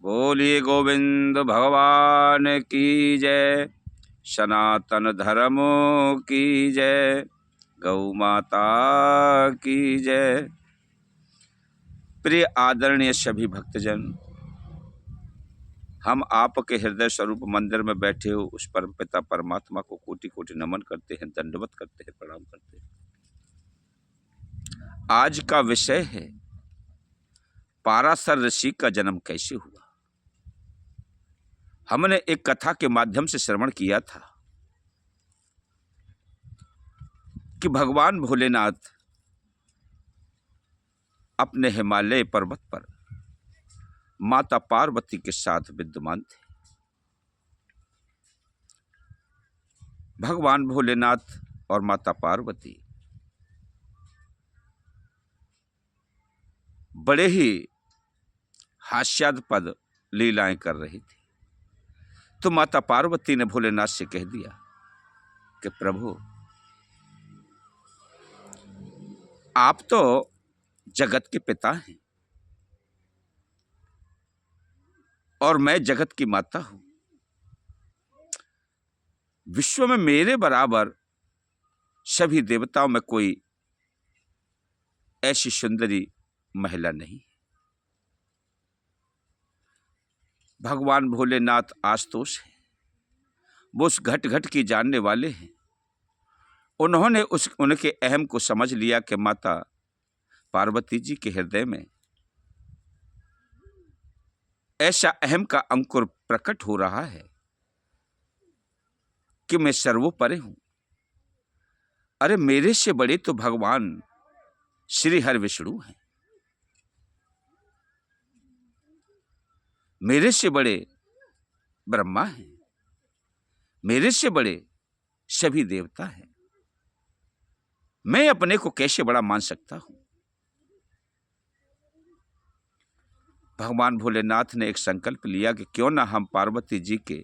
बोलिए गोविंद भगवान की जय। सनातन धर्म की जय। गौ माता की जय। प्रिय आदरणीय सभी भक्तजन, हम आपके हृदय स्वरूप मंदिर में बैठे हो उस परम पिता परमात्मा को कोटि कोटि नमन करते हैं, दंडवत करते हैं, प्रणाम करते हैं। आज का विषय है पाराशर ऋषि का जन्म कैसे हुआ। हमने एक कथा के माध्यम से श्रवण किया था कि भगवान भोलेनाथ अपने हिमालय पर्वत पर माता पार्वती के साथ विद्यमान थे। भगवान भोलेनाथ और माता पार्वती बड़े ही हास्यास्पद लीलाएं कर रही थी। तो माता पार्वती ने भोलेनाथ से कह दिया कि प्रभु, आप तो जगत के पिता हैं और मैं जगत की माता हूं। विश्व में मेरे बराबर सभी देवताओं में कोई ऐसी सुंदरी महिला नहीं। भगवान भोलेनाथ आशुतोष है, वो उस घट घट की जानने वाले हैं। उन्होंने उनके अहम को समझ लिया कि माता पार्वती जी के हृदय में ऐसा अहम का अंकुर प्रकट हो रहा है कि मैं सर्वोपरि हूं। अरे मेरे से बड़े तो भगवान श्री हरि विष्णु हैं, मेरे से बड़े ब्रह्मा हैं, मेरे से बड़े सभी देवता हैं। मैं अपने को कैसे बड़ा मान सकता हूं। भगवान भोलेनाथ ने एक संकल्प लिया कि क्यों ना हम पार्वती जी के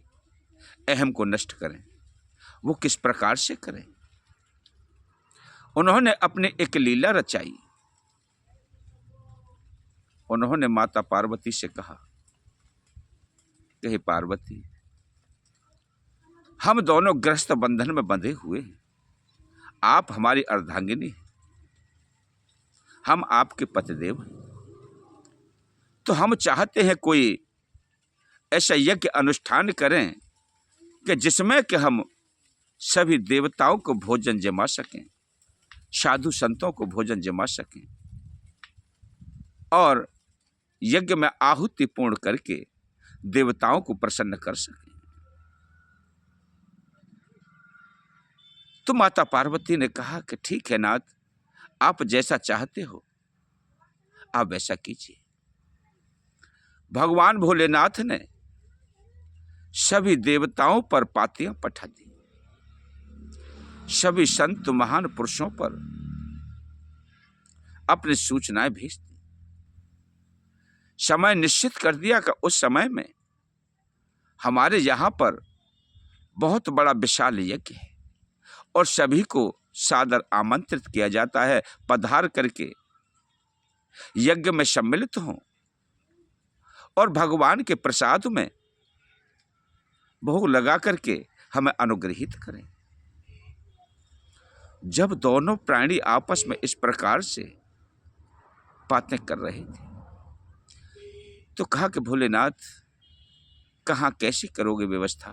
अहम को नष्ट करें। वो किस प्रकार से करें। उन्होंने अपने एक लीला रचाई। उन्होंने माता पार्वती से कहा कि हे पार्वती, हम दोनों ग्रस्त बंधन में बंधे हुए हैं। आप हमारी अर्धांगिनी हैं, हम आपके पतिदेव हैं। तो हम चाहते हैं कोई ऐसा यज्ञ अनुष्ठान करें कि जिसमें कि हम सभी देवताओं को भोजन जमा सकें, साधु संतों को भोजन जमा सकें और यज्ञ में आहुति पूर्ण करके देवताओं को प्रसन्न कर सकें। तो माता पार्वती ने कहा कि ठीक है नाथ, आप जैसा चाहते हो आप वैसा कीजिए। भगवान भोलेनाथ ने सभी देवताओं पर पातियां पठा दी, सभी संत महान पुरुषों पर अपनी सूचनाएं भेज दी। समय निश्चित कर दिया कि उस समय में हमारे यहां पर बहुत बड़ा विशाल यज्ञ है और सभी को सादर आमंत्रित किया जाता है, पधार करके यज्ञ में सम्मिलित हों और भगवान के प्रसाद में भोग लगा करके हमें अनुग्रहित करें। जब दोनों प्राणी आपस में इस प्रकार से बातें कर रहे थे तो कहा कि भोलेनाथ, कहां कैसे करोगे व्यवस्था।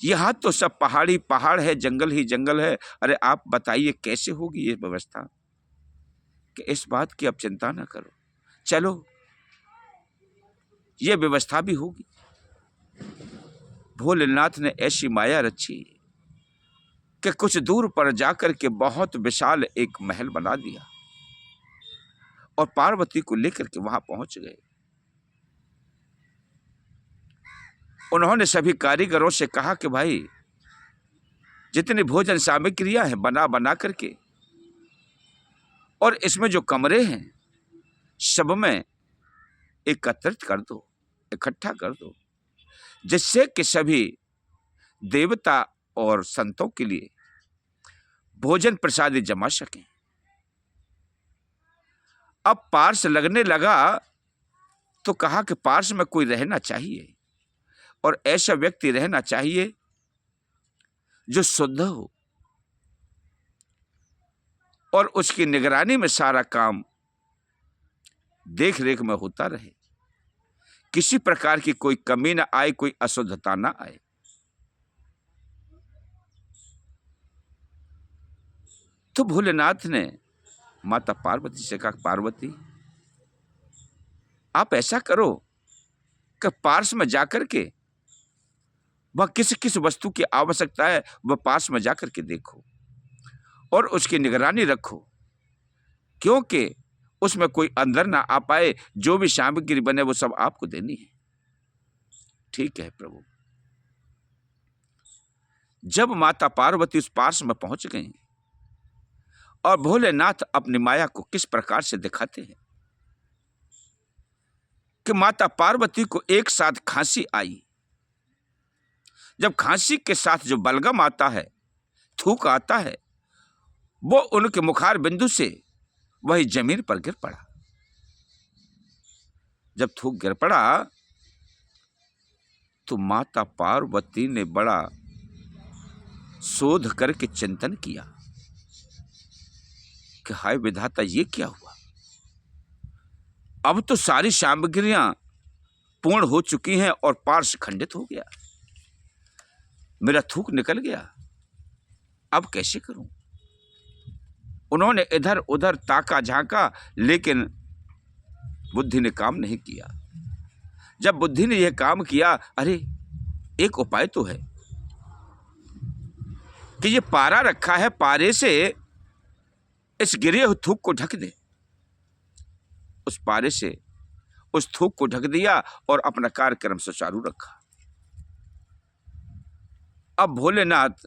यहां तो सब पहाड़ी पहाड़ है, जंगल ही जंगल है। अरे आप बताइए कैसे होगी ये व्यवस्था। कि इस बात की आप चिंता ना करो, चलो ये व्यवस्था भी होगी। भोलेनाथ ने ऐसी माया रची कि कुछ दूर पर जाकर के बहुत विशाल एक महल बना दिया और पार्वती को लेकर के वहां पहुंच गए। उन्होंने सभी कारीगरों से कहा कि भाई जितनी भोजन सामग्रियां हैं बना बना करके और इसमें जो कमरे हैं सब में एकत्रित कर दो, इकट्ठा कर दो, जिससे कि सभी देवता और संतों के लिए भोजन प्रसादी जमा सकें। अब पार्स लगने लगा तो कहा कि पार्श्व में कोई रहना चाहिए और ऐसा व्यक्ति रहना चाहिए जो शुद्ध हो और उसकी निगरानी में सारा काम देख रेख में होता रहे, किसी प्रकार की कोई कमी ना आए, कोई अशुद्धता ना आए। तो भोलेनाथ ने माता पार्वती से कहा, पार्वती आप ऐसा करो कि पार्श्व में जाकर के वह किस किस वस्तु की आवश्यकता है वह पास में जाकर के देखो और उसकी निगरानी रखो, क्योंकि उसमें कोई अंदर ना आ पाए। जो भी सामग्री बने वो सब आपको देनी है। ठीक है प्रभु। जब माता पार्वती उस पार्श्व में पहुंच गई और भोलेनाथ अपनी माया को किस प्रकार से दिखाते हैं कि माता पार्वती को एक साथ खांसी आई। जब खांसी के साथ जो बलगम आता है, थूक आता है, वो उनके मुखार बिंदु से वही जमीन पर गिर पड़ा। जब थूक गिर पड़ा तो माता पार्वती ने बड़ा शोध करके चिंतन किया कि हाय विधाता, ये क्या हुआ। अब तो सारी सामग्रियां पूर्ण हो चुकी हैं और पार्श्व खंडित हो गया, मेरा थूक निकल गया, अब कैसे करूं। उन्होंने इधर उधर ताका झांका, लेकिन बुद्धि ने काम नहीं किया। जब बुद्धि ने यह काम किया, अरे एक उपाय तो है कि ये पारा रखा है, पारे से इस गिरे हुए थूक को ढक दे। उस पारे से उस थूक को ढक दिया और अपना कार्यक्रम सुचारू रखा। अब भोलेनाथ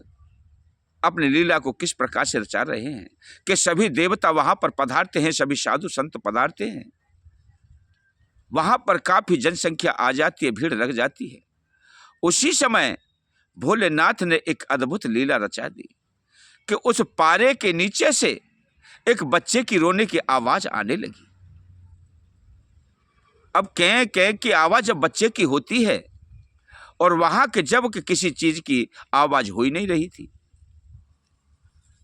अपनी लीला को किस प्रकार से रचा रहे हैं कि सभी देवता वहां पर पधारते हैं, सभी साधु संत पधारते हैं, वहां पर काफी जनसंख्या आ जाती है, भीड़ लग जाती है। उसी समय भोलेनाथ ने एक अद्भुत लीला रचा दी कि उस पारे के नीचे से एक बच्चे की रोने की आवाज आने लगी। अब कैं कैं की आवाज जब बच्चे की होती है और वहां के जब कि किसी चीज की आवाज हो ही नहीं रही थी,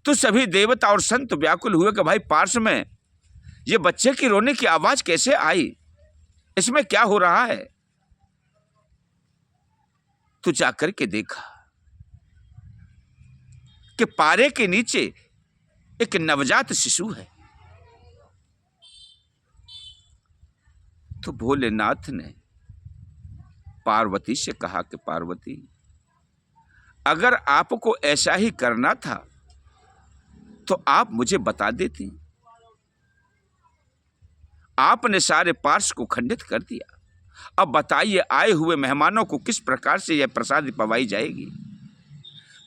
तो सभी देवता और संत व्याकुल हुए कि भाई पार्श्व में ये बच्चे की रोने की आवाज कैसे आई, इसमें क्या हो रहा है। तो जाकर के देखा कि पारे के नीचे एक नवजात शिशु है। तो भोलेनाथ ने पार्वती से कहा कि पार्वती, अगर आपको ऐसा ही करना था तो आप मुझे बता देती। आपने सारे पार्श्व को खंडित कर दिया। अब बताइए आए हुए मेहमानों को किस प्रकार से यह प्रसाद पवाई जाएगी।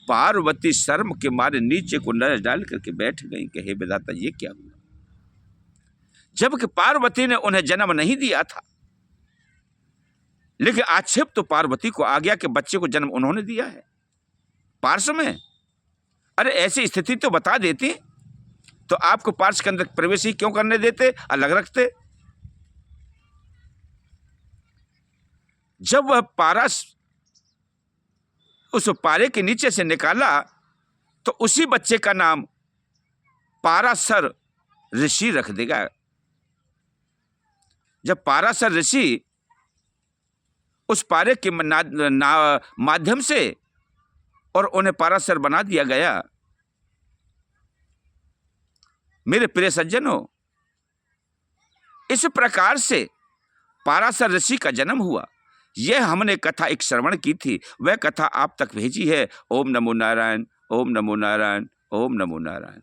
पार्वती शर्म के मारे नीचे को नजर डाल करके बैठ गई कि हे विधाता, ये क्या हुआ। जबकि पार्वती ने उन्हें जन्म नहीं दिया था, लेकिन आक्षेप तो पार्वती को आ गया कि बच्चे को जन्म उन्होंने दिया है पार्श्व में। अरे ऐसी स्थिति तो बता देती तो आपको पार्श्व के अंदर प्रवेश ही क्यों करने देते, अलग रखते। जब वह पारा उस पारे के नीचे से निकाला तो उसी बच्चे का नाम पाराशर ऋषि रख देगा। जब पाराशर ऋषि उस पारे के माध्यम से और उन्हें पाराशर बना दिया गया। मेरे प्रिय सज्जनों, इस प्रकार से पाराशर ऋषि का जन्म हुआ। यह हमने कथा एक श्रवण की थी, वह कथा आप तक भेजी है। ओम नमो नारायण, ओम नमो नारायण, ओम नमो नारायण।